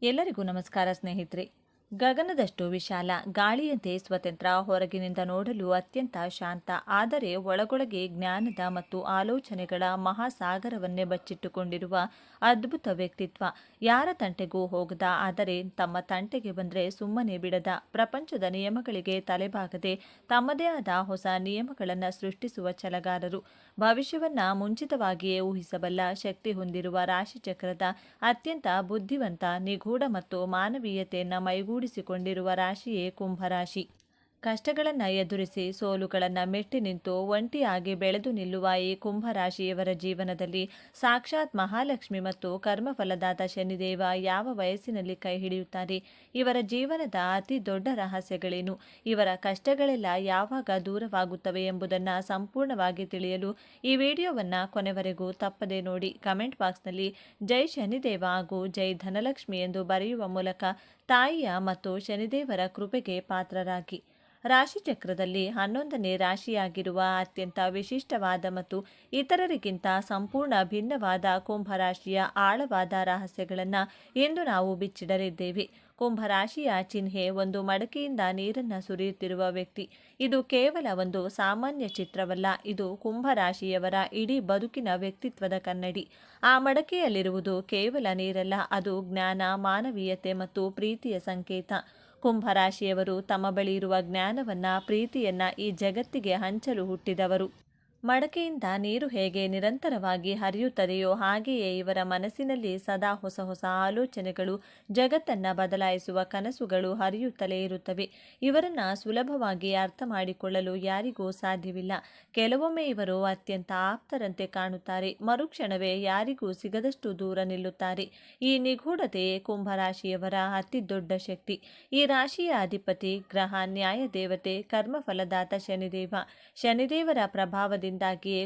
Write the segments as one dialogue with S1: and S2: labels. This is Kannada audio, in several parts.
S1: ಎಲ್ಲರಿಗೂ ನಮಸ್ಕಾರ ಸ್ನೇಹಿತರೆ. ಗಗನದಷ್ಟು ವಿಶಾಲ, ಗಾಳಿಯಂತೆ ಸ್ವತಂತ್ರ, ಹೊರಗಿನಿಂದ ನೋಡಲು ಅತ್ಯಂತ ಶಾಂತ, ಆದರೆ ಒಳಗೊಳಗೆ ಜ್ಞಾನದ ಮತ್ತು ಆಲೋಚನೆಗಳ ಮಹಾಸಾಗರವನ್ನೇ ಬಚ್ಚಿಟ್ಟುಕೊಂಡಿರುವ ಅದ್ಭುತ ವ್ಯಕ್ತಿತ್ವ. ಯಾರ ತಂಟೆಗೂ ಹೋಗದ, ಆದರೆ ತಮ್ಮ ತಂಟೆಗೆ ಬಂದರೆ ಸುಮ್ಮನೆ ಬಿಡದ, ಪ್ರಪಂಚದ ನಿಯಮಗಳಿಗೆ ತಲೆಬಾಗದೆ ತಮ್ಮದೇ ಆದ ಹೊಸ ನಿಯಮಗಳನ್ನು ಸೃಷ್ಟಿಸುವ ಛಲಗಾರರು. ಭವಿಷ್ಯವನ್ನ ಮುಂಚಿತವಾಗಿಯೇ ಊಹಿಸಬಲ್ಲ ಶಕ್ತಿ ಹೊಂದಿರುವ ರಾಶಿಚಕ್ರದ ಅತ್ಯಂತ ಬುದ್ಧಿವಂತ, ನಿಗೂಢ ಮತ್ತು ಮಾನವೀಯತೆಯನ್ನು ಮೈಗೂಡಿಸಿಕೊಂಡಿರುವ ರಾಶಿಯೇ ಕುಂಭರಾಶಿ. ಕಷ್ಟಗಳನ್ನು ಎದುರಿಸಿ ಸೋಲುಗಳನ್ನು ಮೆಟ್ಟಿ ನಿಂತು ಒಂಟಿಯಾಗಿ ಬೆಳೆದು ನಿಲ್ಲುವ ಈ ಕುಂಭರಾಶಿಯವರ ಜೀವನದಲ್ಲಿ ಸಾಕ್ಷಾತ್ ಮಹಾಲಕ್ಷ್ಮಿ ಮತ್ತು ಕರ್ಮಫಲದಾತ ಶನಿದೇವ ಯಾವ ವಯಸ್ಸಿನಲ್ಲಿ ಕೈ ಹಿಡಿಯುತ್ತಾರೆ? ಇವರ ಜೀವನದ ಅತಿ ದೊಡ್ಡ ರಹಸ್ಯಗಳೇನು? ಇವರ ಕಷ್ಟಗಳೆಲ್ಲ ಯಾವಾಗ ದೂರವಾಗುತ್ತವೆ ಎಂಬುದನ್ನು ಸಂಪೂರ್ಣವಾಗಿ ತಿಳಿಯಲು ಈ ವಿಡಿಯೋವನ್ನು ಕೊನೆವರೆಗೂ ತಪ್ಪದೆ ನೋಡಿ. ಕಮೆಂಟ್ ಬಾಕ್ಸ್ನಲ್ಲಿ ಜೈ ಶನಿದೇವ ಹಾಗೂ ಜೈ ಧನಲಕ್ಷ್ಮಿ ಎಂದು ಬರೆಯುವ ಮೂಲಕ ತಾಯಿಯ ಮತ್ತು ಶನಿದೇವರ ಕೃಪೆಗೆ ಪಾತ್ರರಾಗಿ. ರಾಶಿಚಕ್ರದಲ್ಲಿ 11ನೇ ರಾಶಿಯಾಗಿರುವ ಅತ್ಯಂತ ವಿಶಿಷ್ಟವಾದ ಮತ್ತು ಇತರರಿಗಿಂತ ಸಂಪೂರ್ಣ ಭಿನ್ನವಾದ ಕುಂಭರಾಶಿಯ ಆಳವಾದ ರಹಸ್ಯಗಳನ್ನು ಇಂದು ನಾವು ಬಿಚ್ಚಿಡಲಿದ್ದೇವೆ. ಕುಂಭರಾಶಿಯ ಚಿಹ್ನೆ ಒಂದು ಮಡಕೆಯಿಂದ ನೀರನ್ನು ಸುರಿಯುತ್ತಿರುವ ವ್ಯಕ್ತಿ. ಇದು ಕೇವಲ ಒಂದು ಸಾಮಾನ್ಯ ಚಿತ್ರವಲ್ಲ, ಇದು ಕುಂಭರಾಶಿಯವರ ಇಡೀ ಬದುಕಿನ ವ್ಯಕ್ತಿತ್ವದ ಕನ್ನಡಿ. ಆ ಮಡಕೆಯಲ್ಲಿರುವುದು ಕೇವಲ ನೀರಲ್ಲ, ಅದು ಜ್ಞಾನ, ಮಾನವೀಯತೆ ಮತ್ತು ಪ್ರೀತಿಯ ಸಂಕೇತ. ಕುಂಭರಾಶಿಯವರು ತಮ್ಮ ಬಳಿ ಇರುವ ಜ್ಞಾನವನ್ನ, ಪ್ರೀತಿಯನ್ನ ಈ ಜಗತ್ತಿಗೆ ಹಂಚಲು ಹುಟ್ಟಿದವರು. ಮಡಕೆಯಿಂದ ನೀರು ಹೇಗೆ ನಿರಂತರವಾಗಿ ಹರಿಯುತ್ತದೆಯೋ ಹಾಗೆಯೇ ಇವರ ಮನಸ್ಸಿನಲ್ಲಿ ಸದಾ ಹೊಸ ಹೊಸ ಆಲೋಚನೆಗಳು, ಜಗತ್ತನ್ನು ಬದಲಾಯಿಸುವ ಕನಸುಗಳು ಹರಿಯುತ್ತಲೇ ಇರುತ್ತವೆ. ಇವರನ್ನು ಸುಲಭವಾಗಿ ಅರ್ಥ ಮಾಡಿಕೊಳ್ಳಲು ಯಾರಿಗೂ ಸಾಧ್ಯವಿಲ್ಲ. ಕೆಲವೊಮ್ಮೆ ಇವರು ಅತ್ಯಂತ ಆಪ್ತರಂತೆ ಕಾಣುತ್ತಾರೆ, ಮರುಕ್ಷಣವೇ ಯಾರಿಗೂ ಸಿಗದಷ್ಟು ದೂರ ನಿಲ್ಲುತ್ತಾರೆ. ಈ ನಿಗೂಢತೆಯೇ ಕುಂಭರಾಶಿಯವರ ಅತಿ ದೊಡ್ಡ ಶಕ್ತಿ. ಈ ರಾಶಿಯ ಅಧಿಪತಿ ಗ್ರಹ ನ್ಯಾಯ ದೇವತೆ, ಕರ್ಮಫಲದಾತ ಶನಿದೇವ. ಶನಿದೇವರ ಪ್ರಭಾವದಿಂದಾಗಿಯೇ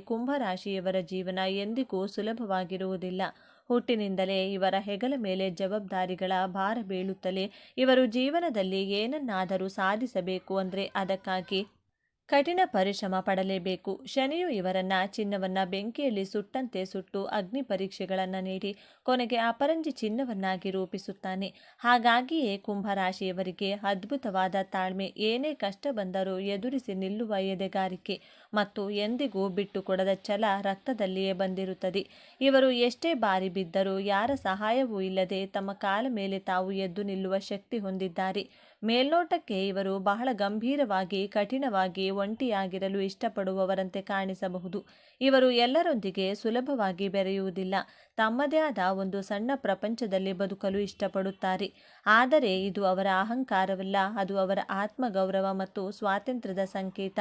S1: ಕುಂಭರಾಶಿಯವರ ಜೀವನ ಎಂದಿಗೂ ಸುಲಭವಾಗಿರುವುದಿಲ್ಲ. ಹುಟ್ಟಿನಿಂದಲೇ ಇವರ ಹೆಗಲ ಮೇಲೆ ಜವಾಬ್ದಾರಿಗಳ ಭಾರ ಬೀಳುತ್ತಲೇ ಇವರು ಜೀವನದಲ್ಲಿ ಏನನ್ನಾದರೂ ಸಾಧಿಸಬೇಕು ಅಂದರೆ ಅದಕ್ಕಾಗಿ ಕಠಿಣ ಪರಿಶ್ರಮ ಪಡಲೇಬೇಕು. ಶನಿಯು ಇವರನ್ನ ಚಿನ್ನವನ್ನ ಬೆಂಕಿಯಲ್ಲಿ ಸುಟ್ಟಂತೆ ಸುಟ್ಟು ಅಗ್ನಿ ಪರೀಕ್ಷೆಗಳನ್ನು ನೀಡಿ ಕೊನೆಗೆ ಅಪರಂಜಿ ಚಿನ್ನವನ್ನಾಗಿ ರೂಪಿಸುತ್ತಾನೆ. ಹಾಗಾಗಿಯೇ ಕುಂಭರಾಶಿಯವರಿಗೆ ಅದ್ಭುತವಾದ ತಾಳ್ಮೆ, ಏನೇ ಕಷ್ಟ ಬಂದರೂ ಎದುರಿಸಿ ನಿಲ್ಲುವ ಎದೆಗಾರಿಕೆ ಮತ್ತು ಎಂದಿಗೂ ಬಿಟ್ಟುಕೊಡದ ಛಲ ರಕ್ತದಲ್ಲಿಯೇ ಬಂದಿರುತ್ತದೆ. ಇವರು ಎಷ್ಟೇ ಬಾರಿ ಬಿದ್ದರೂ ಯಾರ ಸಹಾಯವೂ ಇಲ್ಲದೆ ತಮ್ಮ ಕಾಲ ಮೇಲೆ ತಾವು ಎದ್ದು ನಿಲ್ಲುವ ಶಕ್ತಿ ಹೊಂದಿದ್ದಾರೆ. ಮೇಲ್ನೋಟಕ್ಕೆ ಇವರು ಬಹಳ ಗಂಭೀರವಾಗಿ, ಕಠಿಣವಾಗಿ, ಒಂಟಿಯಾಗಿರಲು ಇಷ್ಟಪಡುವವರಂತೆ ಕಾಣಿಸಬಹುದು. ಇವರು ಎಲ್ಲರೊಂದಿಗೆ ಸುಲಭವಾಗಿ ಬೆರೆಯುವುದಿಲ್ಲ. ತಮ್ಮದೇ ಆದ ಒಂದು ಸಣ್ಣ ಪ್ರಪಂಚದಲ್ಲಿ ಬದುಕಲು ಇಷ್ಟಪಡುತ್ತಾರೆ. ಆದರೆ ಇದು ಅವರ ಅಹಂಕಾರವಲ್ಲ, ಅದು ಅವರ ಆತ್ಮಗೌರವ ಮತ್ತು ಸ್ವಾತಂತ್ರ್ಯದ ಸಂಕೇತ.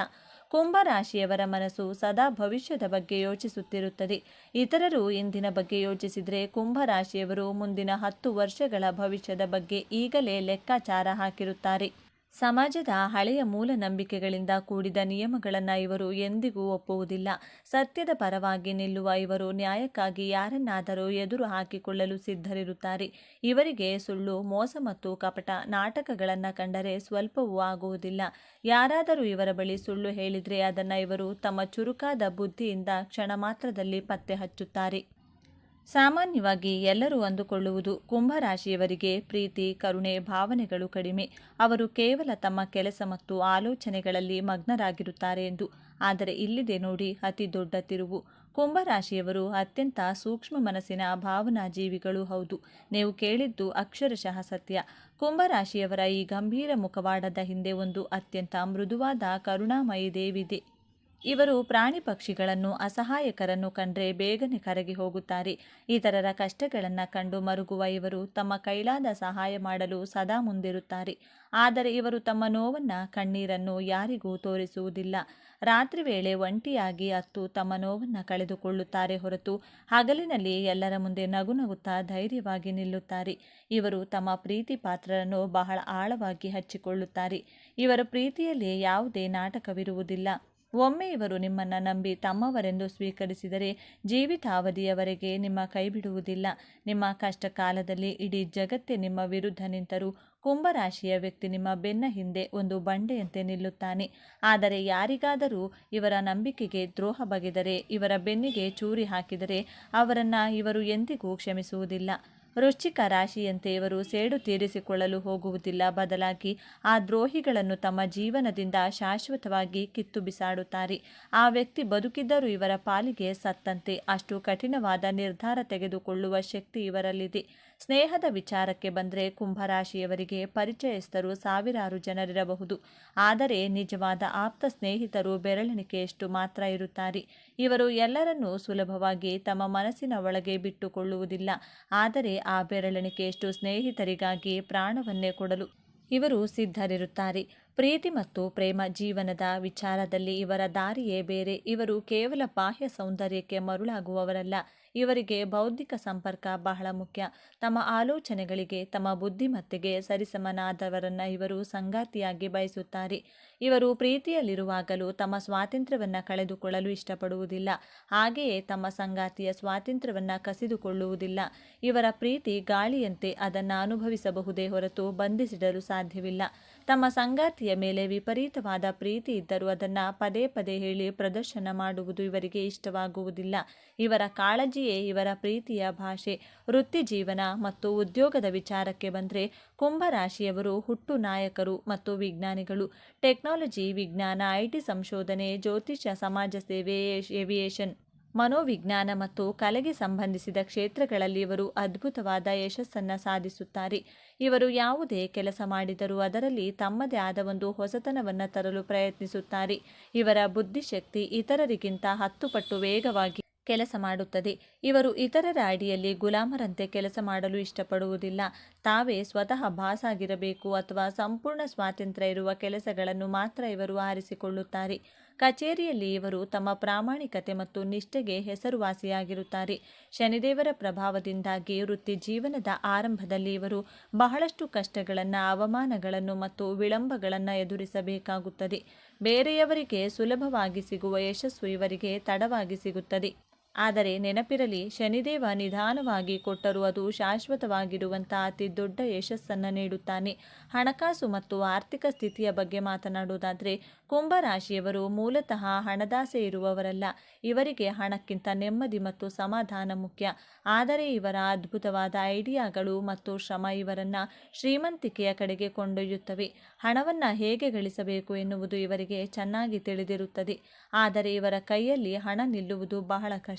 S1: ಕುಂಭರಾಶಿಯವರ ಮನಸ್ಸು ಸದಾ ಭವಿಷ್ಯದ ಬಗ್ಗೆ ಯೋಚಿಸುತ್ತಿರುತ್ತದೆ. ಇತರರು ಇಂದಿನ ಬಗ್ಗೆ ಯೋಚಿಸಿದರೆ ಕುಂಭರಾಶಿಯವರು ಮುಂದಿನ 10 ವರ್ಷಗಳ ಭವಿಷ್ಯದ ಬಗ್ಗೆ ಈಗಲೇ ಲೆಕ್ಕಾಚಾರ ಹಾಕಿರುತ್ತಾರೆ. ಸಮಾಜದ ಹಳೆಯ ಮೂಢನಂಬಿಕೆಗಳಿಂದ ಕೂಡಿದ ನಿಯಮಗಳನ್ನು ಇವರು ಎಂದಿಗೂ ಒಪ್ಪುವುದಿಲ್ಲ. ಸತ್ಯದ ಪರವಾಗಿ ನಿಲ್ಲುವ ಇವರು ನ್ಯಾಯಕ್ಕಾಗಿ ಯಾರನ್ನಾದರೂ ಎದುರು ಹಾಕಿಕೊಳ್ಳಲು ಸಿದ್ಧರಿರುತ್ತಾರೆ. ಇವರಿಗೆ ಸುಳ್ಳು, ಮೋಸ ಮತ್ತು ಕಪಟ ನಾಟಕಗಳನ್ನು ಕಂಡರೆ ಸ್ವಲ್ಪವೂ ಆಗುವುದಿಲ್ಲ. ಯಾರಾದರೂ ಇವರ ಬಳಿ ಸುಳ್ಳು ಹೇಳಿದರೆ ಅದನ್ನು ಇವರು ತಮ್ಮ ಚುರುಕಾದ ಬುದ್ಧಿಯಿಂದ ಕ್ಷಣ ಮಾತ್ರದಲ್ಲಿ ಪತ್ತೆ ಹಚ್ಚುತ್ತಾರೆ. ಸಾಮಾನ್ಯವಾಗಿ ಎಲ್ಲರೂ ಅಂದುಕೊಳ್ಳುವುದು ಕುಂಭರಾಶಿಯವರಿಗೆ ಪ್ರೀತಿ, ಕರುಣೆ ಭಾವನೆಗಳು ಕಡಿಮೆ. ಅವರು ಕೇವಲ ತಮ್ಮ ಕೆಲಸ ಮತ್ತು ಆಲೋಚನೆಗಳಲ್ಲಿ ಮಗ್ನರಾಗಿರುತ್ತಾರೆ ಎಂದು. ಆದರೆ ಇಲ್ಲಿದೆ ನೋಡಿ ಅತಿ ದೊಡ್ಡ ತಿರುವು. ಕುಂಭರಾಶಿಯವರು ಅತ್ಯಂತ ಸೂಕ್ಷ್ಮ ಮನಸ್ಸಿನ ಭಾವನಾ ಜೀವಿಗಳು. ಹೌದು, ನೀವು ಕೇಳಿದ್ದು ಅಕ್ಷರಶಃ ಸತ್ಯ. ಕುಂಭರಾಶಿಯವರ ಈ ಗಂಭೀರ ಮುಖವಾಡದ ಹಿಂದೆ ಒಂದು ಅತ್ಯಂತ ಮೃದುವಾದ ಕರುಣಾಮಯಿ ದೇವಿದೆ. ಇವರು ಪ್ರಾಣಿ ಪಕ್ಷಿಗಳನ್ನು, ಅಸಹಾಯಕರನ್ನು ಕಂಡ್ರೆ ಬೇಗನೆ ಕರಗಿ ಹೋಗುತ್ತಾರೆ. ಇತರರ ಕಷ್ಟಗಳನ್ನು ಕಂಡು ಮರುಗುವ ಇವರು ತಮ್ಮ ಕೈಲಾದ ಸಹಾಯ ಮಾಡಲು ಸದಾ ಮುಂದಿರುತ್ತಾರೆ. ಆದರೆ ಇವರು ತಮ್ಮ ನೋವನ್ನು, ಕಣ್ಣೀರನ್ನು ಯಾರಿಗೂ ತೋರಿಸುವುದಿಲ್ಲ. ರಾತ್ರಿ ವೇಳೆ ಒಂಟಿಯಾಗಿ ಅತ್ತು ತಮ್ಮ ನೋವನ್ನು ಕಳೆದುಕೊಳ್ಳುತ್ತಾರೆ ಹೊರತು ಹಗಲಿನಲ್ಲಿ ಎಲ್ಲರ ಮುಂದೆ ನಗು ನಗುತ್ತಾ ಧೈರ್ಯವಾಗಿ ನಿಲ್ಲುತ್ತಾರೆ. ಇವರು ತಮ್ಮ ಪ್ರೀತಿ ಪಾತ್ರರನ್ನು ಬಹಳ ಆಳವಾಗಿ ಹಚ್ಚಿಕೊಳ್ಳುತ್ತಾರೆ. ಇವರ ಪ್ರೀತಿಯಲ್ಲಿ ಯಾವುದೇ ನಾಟಕವಿರುವುದಿಲ್ಲ. ಒಮ್ಮೆ ಇವರು ನಿಮ್ಮನ್ನು ನಂಬಿ ತಮ್ಮವರೆಂದು ಸ್ವೀಕರಿಸಿದರೆ ಜೀವಿತಾವಧಿಯವರೆಗೆ ನಿಮ್ಮ ಕೈ ಬಿಡುವುದಿಲ್ಲ. ನಿಮ್ಮ ಕಷ್ಟ ಕಾಲದಲ್ಲಿ ಇಡೀ ಜಗತ್ತೇ ನಿಮ್ಮ ವಿರುದ್ಧ ನಿಂತರೂ ಕುಂಭರಾಶಿಯ ವ್ಯಕ್ತಿ ನಿಮ್ಮ ಬೆನ್ನ ಹಿಂದೆ ಒಂದು ಬಂಡೆಯಂತೆ ನಿಲ್ಲುತ್ತಾನೆ. ಆದರೆ ಯಾರಿಗಾದರೂ ಇವರ ನಂಬಿಕೆಗೆ ದ್ರೋಹ ಬಗೆದರೆ, ಇವರ ಬೆನ್ನಿಗೆ ಚೂರಿ ಹಾಕಿದರೆ ಅವರನ್ನು ಇವರು ಎಂದಿಗೂ ಕ್ಷಮಿಸುವುದಿಲ್ಲ. ವೃಶ್ಚಿಕ ರಾಶಿಯಂತೆ ಇವರು ಸೇಡು ತೀರಿಸಿಕೊಳ್ಳಲು ಹೋಗುವುದಿಲ್ಲ, ಬದಲಾಗಿ ಆ ದ್ರೋಹಿಗಳನ್ನು ತಮ್ಮ ಜೀವನದಿಂದ ಶಾಶ್ವತವಾಗಿ ಕಿತ್ತು ಬಿಸಾಡುತ್ತಾರೆ. ಆ ವ್ಯಕ್ತಿ ಬದುಕಿದ್ದರೂ ಇವರ ಪಾಲಿಗೆ ಸತ್ತಂತೆ. ಅಷ್ಟು ಕಠಿಣವಾದ ನಿರ್ಧಾರ ತೆಗೆದುಕೊಳ್ಳುವ ಶಕ್ತಿ ಇವರಲ್ಲಿದೆ. ಸ್ನೇಹದ ವಿಚಾರಕ್ಕೆ ಬಂದರೆ ಕುಂಭರಾಶಿಯವರಿಗೆ ಪರಿಚಯಸ್ಥರು ಸಾವಿರಾರು ಜನರಿರಬಹುದು, ಆದರೆ ನಿಜವಾದ ಆಪ್ತ ಸ್ನೇಹಿತರು ಬೆರಳೆಣಿಕೆಯಷ್ಟು ಮಾತ್ರ ಇರುತ್ತಾರೆ. ಇವರು ಎಲ್ಲರನ್ನೂ ಸುಲಭವಾಗಿ ತಮ್ಮ ಮನಸ್ಸಿನ ಒಳಗೆ ಬಿಟ್ಟುಕೊಳ್ಳುವುದಿಲ್ಲ, ಆದರೆ ಆ ಬೆರಳೆಣಿಕೆಯಷ್ಟು ಸ್ನೇಹಿತರಿಗಾಗಿ ಪ್ರಾಣವನ್ನೇ ಕೊಡಲು ಇವರು ಸಿದ್ಧರಿರುತ್ತಾರೆ. ಪ್ರೀತಿ ಮತ್ತು ಪ್ರೇಮ ಜೀವನದ ವಿಚಾರದಲ್ಲಿ ಇವರ ದಾರಿಯೇ ಬೇರೆ. ಇವರು ಕೇವಲ ಬಾಹ್ಯ ಸೌಂದರ್ಯಕ್ಕೆ ಮರುಳಾಗುವವರಲ್ಲ. ಇವರಿಗೆ ಬೌದ್ಧಿಕ ಸಂಪರ್ಕ ಬಹಳ ಮುಖ್ಯ. ತಮ್ಮ ಆಲೋಚನೆಗಳಿಗೆ, ತಮ್ಮ ಬುದ್ಧಿಮತ್ತೆಗೆ ಸರಿಸಮನಾದವರನ್ನು ಇವರು ಸಂಗಾತಿಯಾಗಿ ಬಯಸುತ್ತಾರೆ. ಇವರು ಪ್ರೀತಿಯಲ್ಲಿರುವಾಗಲೂ ತಮ್ಮ ಸ್ವಾತಂತ್ರ್ಯವನ್ನು ಕಳೆದುಕೊಳ್ಳಲು ಇಷ್ಟಪಡುವುದಿಲ್ಲ, ಹಾಗೆಯೇ ತಮ್ಮ ಸಂಗಾತಿಯ ಸ್ವಾತಂತ್ರ್ಯವನ್ನು ಕಸಿದುಕೊಳ್ಳುವುದಿಲ್ಲ. ಇವರ ಪ್ರೀತಿ ಗಾಳಿಯಂತೆ, ಅದನ್ನು ಅನುಭವಿಸಬಹುದೇ ಹೊರತು ಬಂಧಿಸಿಡಲು ಸಾಧ್ಯವಿಲ್ಲ. ತಮ್ಮ ಸಂಗಾತಿಯ ಮೇಲೆ ವಿಪರೀತವಾದ ಪ್ರೀತಿ ಇದ್ದರೂ ಅದನ್ನು ಪದೇ ಪದೇ ಹೇಳಿ ಪ್ರದರ್ಶನ ಮಾಡುವುದು ಇವರಿಗೆ ಇಷ್ಟವಾಗುವುದಿಲ್ಲ. ಇವರ ಕಾಳಜಿಯೇ ಇವರ ಪ್ರೀತಿಯ ಭಾಷೆ. ವೃತ್ತಿ ಜೀವನ ಮತ್ತು ಉದ್ಯೋಗದ ವಿಚಾರಕ್ಕೆ ಬಂದರೆ ಕುಂಭರಾಶಿಯವರು ಹುಟ್ಟು ನಾಯಕರು ಮತ್ತು ವಿಜ್ಞಾನಿಗಳು. ಟೆಕ್ನಾಲಜಿ, ವಿಜ್ಞಾನ, ಐಟಿ ಸಂಶೋಧನೆ, ಜ್ಯೋತಿಷ್ಯ, ಸಮಾಜ ಸೇವೆ, ಏವಿಯೇಷನ್, ಮನೋವಿಜ್ಞಾನ ಮತ್ತು ಕಲೆಗೆ ಸಂಬಂಧಿಸಿದ ಕ್ಷೇತ್ರಗಳಲ್ಲಿ ಇವರು ಅದ್ಭುತವಾದ ಯಶಸ್ಸನ್ನು ಸಾಧಿಸುತ್ತಾರೆ. ಇವರು ಯಾವುದೇ ಕೆಲಸ ಮಾಡಿದರೂ ಅದರಲ್ಲಿ ತಮ್ಮದೇ ಆದ ಒಂದು ಹೊಸತನವನ್ನು ತರಲು ಪ್ರಯತ್ನಿಸುತ್ತಾರೆ. ಇವರ ಬುದ್ಧಿಶಕ್ತಿ ಇತರರಿಗಿಂತ 10 ಪಟ್ಟು ವೇಗವಾಗಿ ಕೆಲಸ ಮಾಡುತ್ತದೆ. ಇವರು ಇತರರ ಅಡಿಯಲ್ಲಿ ಗುಲಾಮರಂತೆ ಕೆಲಸ ಮಾಡಲು ಇಷ್ಟಪಡುವುದಿಲ್ಲ. ತಾವೇ ಸ್ವತಃ ಬಾಸ್ ಆಗಿರಬೇಕು ಅಥವಾ ಸಂಪೂರ್ಣ ಸ್ವಾತಂತ್ರ್ಯ ಇರುವ ಕೆಲಸಗಳನ್ನು ಮಾತ್ರ ಇವರು ಆರಿಸಿಕೊಳ್ಳುತ್ತಾರೆ. ಕಚೇರಿಯಲ್ಲಿ ಇವರು ತಮ್ಮ ಪ್ರಾಮಾಣಿಕತೆ ಮತ್ತು ನಿಷ್ಠೆಗೆ ಹೆಸರುವಾಸಿಯಾಗಿರುತ್ತಾರೆ. ಶನಿದೇವರ ಪ್ರಭಾವದಿಂದಾಗಿ ವೃತ್ತಿ ಜೀವನದ ಆರಂಭದಲ್ಲಿ ಇವರು ಬಹಳಷ್ಟು ಕಷ್ಟಗಳನ್ನು, ಅವಮಾನಗಳನ್ನು ಮತ್ತು ವಿಳಂಬಗಳನ್ನು ಎದುರಿಸಬೇಕಾಗುತ್ತದೆ. ಬೇರೆಯವರಿಗೆ ಸುಲಭವಾಗಿ ಸಿಗುವ ಯಶಸ್ಸು ಇವರಿಗೆ ತಡವಾಗಿ ಸಿಗುತ್ತದೆ. ಆದರೆ ನೆನಪಿರಲಿ, ಶನಿದೇವ ನಿಧಾನವಾಗಿ ಕೊಟ್ಟರೂ ಅದು ಶಾಶ್ವತವಾಗಿರುವಂಥ ಅತಿ ದೊಡ್ಡ ಯಶಸ್ಸನ್ನು ನೀಡುತ್ತಾನೆ. ಹಣಕಾಸು ಮತ್ತು ಆರ್ಥಿಕ ಸ್ಥಿತಿಯ ಬಗ್ಗೆ ಮಾತನಾಡುವುದಾದರೆ ಕುಂಭರಾಶಿಯವರು ಮೂಲತಃ ಹಣದಾಸೆ ಇರುವವರಲ್ಲ. ಇವರಿಗೆ ಹಣಕ್ಕಿಂತ ನೆಮ್ಮದಿ ಮತ್ತು ಸಮಾಧಾನ ಮುಖ್ಯ. ಆದರೆ ಇವರ ಅದ್ಭುತವಾದ ಐಡಿಯಾಗಳು ಮತ್ತು ಶ್ರಮ ಇವರನ್ನು ಶ್ರೀಮಂತಿಕೆಯ ಕಡೆಗೆ ಕೊಂಡೊಯ್ಯುತ್ತವೆ. ಹಣವನ್ನು ಹೇಗೆ ಗಳಿಸಬೇಕು ಎನ್ನುವುದು ಇವರಿಗೆ ಚೆನ್ನಾಗಿ ತಿಳಿದಿರುತ್ತದೆ, ಆದರೆ ಇವರ ಕೈಯಲ್ಲಿ ಹಣ ನಿಲ್ಲುವುದು ಬಹಳ ಕಷ್ಟ.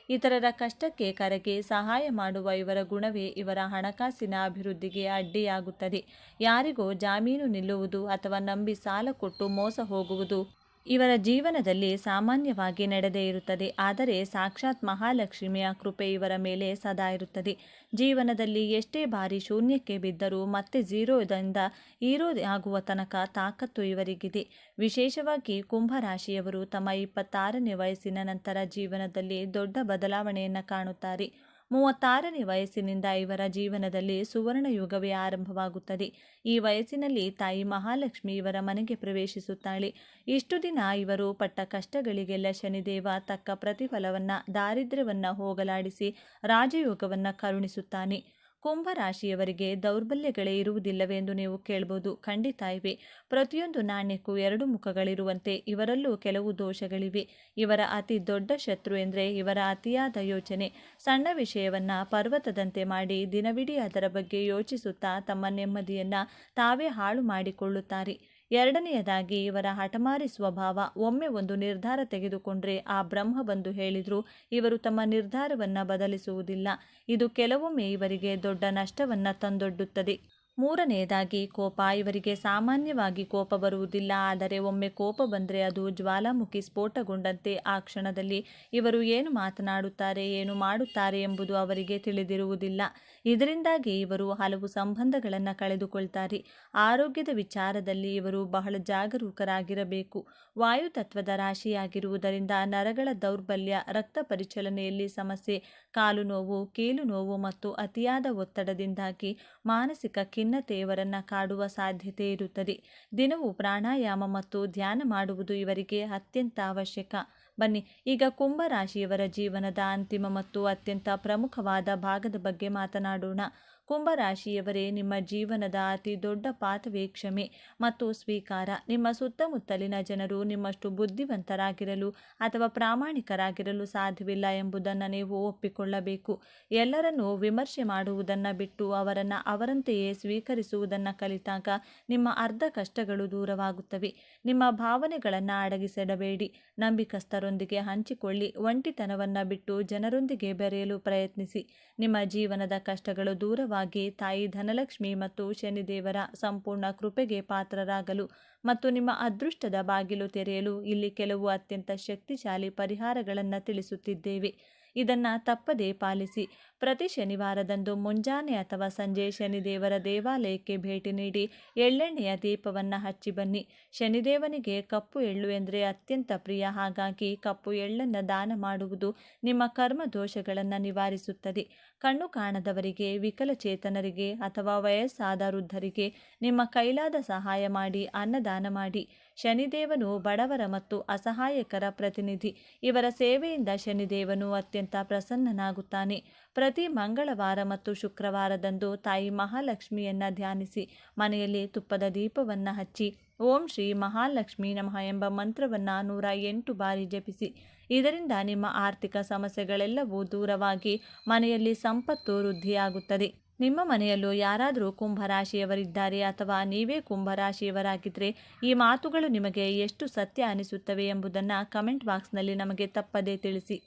S1: ಇತರರ ಕಷ್ಟಕ್ಕೆ ಕರೆಗೆ ಸಹಾಯ ಮಾಡುವ ಇವರ ಗುಣವೇ ಇವರ ಹಣಕಾಸಿನ ಅಭಿವೃದ್ಧಿಗೆ ಅಡ್ಡಿಯಾಗುತ್ತದೆ. ಯಾರಿಗೋ ಜಾಮೀನು ನಿಲ್ಲುವುದು ಅಥವಾ ನಂಬಿ ಸಾಲ ಕೊಟ್ಟು ಮೋಸ ಹೋಗುವುದು ಇವರ ಜೀವನದಲ್ಲಿ ಸಾಮಾನ್ಯವಾಗಿ ನಡೆದೇ ಇರುತ್ತದೆ. ಆದರೆ ಸಾಕ್ಷಾತ್ ಮಹಾಲಕ್ಷ್ಮಿಯ ಕೃಪೆ ಇವರ ಮೇಲೆ ಸದಾ ಇರುತ್ತದೆ. ಜೀವನದಲ್ಲಿ ಎಷ್ಟೇ ಬಾರಿ ಶೂನ್ಯಕ್ಕೆ ಬಿದ್ದರೂ ಮತ್ತೆ ಝೀರೋದಿಂದ ಹೀರೋ ಆಗುವ ತನಕ ತಾಕತ್ತು ಇವರಿಗಿದೆ. ವಿಶೇಷವಾಗಿ ಕುಂಭರಾಶಿಯವರು ತಮ್ಮ 26ನೇ ವಯಸ್ಸಿನ ನಂತರ ಜೀವನದಲ್ಲಿ ದೊಡ್ಡ ಬದಲಾವಣೆಯನ್ನು ಕಾಣುತ್ತಾರೆ. 36ನೇ ವಯಸ್ಸಿನಿಂದ ಇವರ ಜೀವನದಲ್ಲಿ ಸುವರ್ಣ ಯುಗವೇ ಆರಂಭವಾಗುತ್ತದೆ. ಈ ವಯಸ್ಸಿನಲ್ಲಿ ತಾಯಿ ಮಹಾಲಕ್ಷ್ಮಿ ಇವರ ಮನೆಗೆ ಪ್ರವೇಶಿಸುತ್ತಾಳೆ. ಇಷ್ಟು ದಿನ ಇವರು ಪಟ್ಟ ಕಷ್ಟಗಳಿಗೆಲ್ಲ ಶನಿದೇವ ತಕ್ಕ ಪ್ರತಿಫಲವನ್ನು, ದಾರಿದ್ರ್ಯವನ್ನು ಹೋಗಲಾಡಿಸಿ ರಾಜಯೋಗವನ್ನು ಕರುಣಿಸುತ್ತಾನೆ. ಕುಂಭರಾಶಿಯವರಿಗೆ ದೌರ್ಬಲ್ಯಗಳೇ ಇರುವುದಿಲ್ಲವೆಂದು ನೀವು ಕೇಳಬಹುದು. ಖಂಡಿತ ಇವೆ. ಪ್ರತಿಯೊಂದು ನಾಣ್ಯಕ್ಕೂ 2 ಮುಖಗಳಿರುವಂತೆ ಇವರಲ್ಲೂ ಕೆಲವು ದೋಷಗಳಿವೆ. ಇವರ ಅತಿ ದೊಡ್ಡ ಶತ್ರು ಎಂದರೆ ಇವರ ಅತಿಯಾದ ಯೋಚನೆ. ಸಣ್ಣ ವಿಷಯವನ್ನು ಪರ್ವತದಂತೆ ಮಾಡಿ ದಿನವಿಡೀ ಅದರ ಬಗ್ಗೆ ಯೋಚಿಸುತ್ತಾ ತಮ್ಮ ನೆಮ್ಮದಿಯನ್ನು ತಾವೇ ಹಾಳು ಮಾಡಿಕೊಳ್ಳುತ್ತಾರೆ. ಎರಡನೆಯದಾಗಿ ಇವರ ಹಠಮಾರಿ ಸ್ವಭಾವ. ಒಮ್ಮೆ ಒಂದು ನಿರ್ಧಾರ ತೆಗೆದುಕೊಂಡ್ರೆ ಆ ಬ್ರಹ್ಮ ಬಂದು ಹೇಳಿದರೂ ಇವರು ತಮ್ಮ ನಿರ್ಧಾರವನ್ನು ಬದಲಿಸುವುದಿಲ್ಲ. ಇದು ಕೆಲವೊಮ್ಮೆ ಇವರಿಗೆ ದೊಡ್ಡ ನಷ್ಟವನ್ನು ತಂದೊಡ್ಡುತ್ತದೆ. ಮೂರನೆಯದಾಗಿ ಕೋಪ. ಇವರಿಗೆ ಸಾಮಾನ್ಯವಾಗಿ ಕೋಪ ಬರುವುದಿಲ್ಲ, ಆದರೆ ಒಮ್ಮೆ ಕೋಪ ಬಂದರೆ ಅದು ಜ್ವಾಲಾಮುಖಿ ಸ್ಫೋಟಗೊಂಡಂತೆ. ಆ ಕ್ಷಣದಲ್ಲಿ ಇವರು ಏನು ಮಾತನಾಡುತ್ತಾರೆ, ಏನು ಮಾಡುತ್ತಾರೆ ಎಂಬುದು ಅವರಿಗೆ ತಿಳಿದಿರುವುದಿಲ್ಲ. ಇದರಿಂದಾಗಿ ಇವರು ಹಲವು ಸಂಬಂಧಗಳನ್ನು ಕಳೆದುಕೊಳ್ತಾರೆ. ಆರೋಗ್ಯದ ವಿಚಾರದಲ್ಲಿ ಇವರು ಬಹಳ ಜಾಗರೂಕರಾಗಿರಬೇಕು. ವಾಯುತತ್ವದ ರಾಶಿಯಾಗಿರುವುದರಿಂದ ನರಗಳ ದೌರ್ಬಲ್ಯ, ರಕ್ತ ಪರಿಚಲನೆಯಲ್ಲಿ ಸಮಸ್ಯೆ, ಕಾಲು ನೋವು, ಕೀಲು ನೋವು ಮತ್ತು ಅತಿಯಾದ ಒತ್ತಡದಿಂದಾಗಿ ಮಾನಸಿಕ ಖಿನ್ನತೆ ಇವರನ್ನು ಕಾಡುವ ಸಾಧ್ಯತೆ ಇರುತ್ತದೆ. ದಿನವೂ ಪ್ರಾಣಾಯಾಮ ಮತ್ತು ಧ್ಯಾನ ಮಾಡುವುದು ಇವರಿಗೆ ಅತ್ಯಂತ ಅವಶ್ಯಕ. ಬನ್ನಿ ಈಗ ಕುಂಭರಾಶಿಯವರ ಜೀವನದ ಅಂತಿಮ ಮತ್ತು ಅತ್ಯಂತ ಪ್ರಮುಖವಾದ ಭಾಗದ ಬಗ್ಗೆ ಮಾತನಾಡೋಣ. ಕುಂಭರಾಶಿಯವರೇ, ನಿಮ್ಮ ಜೀವನದ ಅತಿ ದೊಡ್ಡ ಪಾಠವೇ ಕ್ಷಮೆ ಮತ್ತು ಸ್ವೀಕಾರ. ನಿಮ್ಮ ಸುತ್ತಮುತ್ತಲಿನ ಜನರು ನಿಮ್ಮಷ್ಟು ಬುದ್ಧಿವಂತರಾಗಿರಲು ಅಥವಾ ಪ್ರಾಮಾಣಿಕರಾಗಿರಲು ಸಾಧ್ಯವಿಲ್ಲ ಎಂಬುದನ್ನು ನೀವು ಒಪ್ಪಿಕೊಳ್ಳಬೇಕು. ಎಲ್ಲರನ್ನೂ ವಿಮರ್ಶೆ ಮಾಡುವುದನ್ನು ಬಿಟ್ಟು ಅವರನ್ನು ಅವರಂತೆಯೇ ಸ್ವೀಕರಿಸುವುದನ್ನು ಕಲಿತಾಗ ನಿಮ್ಮ ಅರ್ಧ ಕಷ್ಟಗಳು ದೂರವಾಗುತ್ತವೆ. ನಿಮ್ಮ ಭಾವನೆಗಳನ್ನು ಅಡಗಿಸಿಡಬೇಡಿ, ನಂಬಿಕಸ್ಥರೊಂದಿಗೆ ಹಂಚಿಕೊಳ್ಳಿ. ಒಂಟಿತನವನ್ನು ಬಿಟ್ಟು ಜನರೊಂದಿಗೆ ಬೆರೆಯಲು ಪ್ರಯತ್ನಿಸಿ. ನಿಮ್ಮ ಜೀವನದ ಕಷ್ಟಗಳು ದೂರವಾಗಿ ತಾಯಿ ಧನಲಕ್ಷ್ಮಿ ಮತ್ತು ಶನಿದೇವರ ಸಂಪೂರ್ಣ ಕೃಪೆಗೆ ಪಾತ್ರರಾಗಲು ಮತ್ತು ನಿಮ್ಮ ಅದೃಷ್ಟದ ಬಾಗಿಲು ತೆರೆಯಲು ಇಲ್ಲಿ ಕೆಲವು ಅತ್ಯಂತ ಶಕ್ತಿಶಾಲಿ ಪರಿಹಾರಗಳನ್ನು ತಿಳಿಸುತ್ತಿದ್ದೇವೆ. ಇದನ್ನು ತಪ್ಪದೇ ಪಾಲಿಸಿ. ಪ್ರತಿ ಶನಿವಾರದಂದು ಮುಂಜಾನೆ ಅಥವಾ ಸಂಜೆ ಶನಿದೇವರ ದೇವಾಲಯಕ್ಕೆ ಭೇಟಿ ನೀಡಿ ಎಳ್ಳೆಣ್ಣೆಯ ದೀಪವನ್ನು ಹಚ್ಚಿ ಬನ್ನಿ. ಶನಿದೇವನಿಗೆ ಕಪ್ಪು ಎಳ್ಳು ಎಂದರೆ ಅತ್ಯಂತ ಪ್ರಿಯ. ಹಾಗಾಗಿ ಕಪ್ಪು ಎಳ್ಳನ್ನು ದಾನ ಮಾಡುವುದು ನಿಮ್ಮ ಕರ್ಮ ದೋಷಗಳನ್ನು ನಿವಾರಿಸುತ್ತದೆ. ಕಣ್ಣು ಕಾಣದವರಿಗೆ, ವಿಕಲಚೇತನರಿಗೆ ಅಥವಾ ವಯಸ್ಸಾದ ವೃದ್ಧರಿಗೆ ನಿಮ್ಮ ಕೈಲಾದ ಸಹಾಯ ಮಾಡಿ ಅನ್ನದಾನ ಮಾಡಿ. ಶನಿದೇವನು ಬಡವರ ಮತ್ತು ಅಸಹಾಯಕರ ಪ್ರತಿನಿಧಿ. ಇವರ ಸೇವೆಯಿಂದ ಶನಿದೇವನು ಅತ್ಯಂತ ಪ್ರಸನ್ನನಾಗುತ್ತಾನೆ. ಪ್ರತಿ ಮಂಗಳವಾರ ಮತ್ತು ಶುಕ್ರವಾರದಂದು ತಾಯಿ ಮಹಾಲಕ್ಷ್ಮಿಯನ್ನು ಧ್ಯಾನಿಸಿ ಮನೆಯಲ್ಲಿ ತುಪ್ಪದ ದೀಪವನ್ನು ಹಚ್ಚಿ ಓಂ ಶ್ರೀ ಮಹಾಲಕ್ಷ್ಮೀ ನಮಃ ಎಂಬ ಮಂತ್ರವನ್ನು 108 ಬಾರಿ ಜಪಿಸಿ. ಇದರಿಂದ ನಿಮ್ಮ ಆರ್ಥಿಕ ಸಮಸ್ಯೆಗಳೆಲ್ಲವೂ ದೂರವಾಗಿ ಮನೆಯಲ್ಲಿ ಸಂಪತ್ತು ವೃದ್ಧಿಯಾಗುತ್ತದೆ. ನಿಮ್ಮ ಮನೆಯಲ್ಲೂ ಯಾರಾದರೂ ಕುಂಭರಾಶಿಯವರಿದ್ದಾರೆ ಅಥವಾ ನೀವೇ ಕುಂಭರಾಶಿಯವರಾಗಿದ್ದರೆ ಈ ಮಾತುಗಳು ನಿಮಗೆ ಎಷ್ಟು ಸತ್ಯ ಅನಿಸುತ್ತವೆ ಎಂಬುದನ್ನು ಕಮೆಂಟ್ ಬಾಕ್ಸ್ನಲ್ಲಿ ನಮಗೆ ತಪ್ಪದೇ ತಿಳಿಸಿ.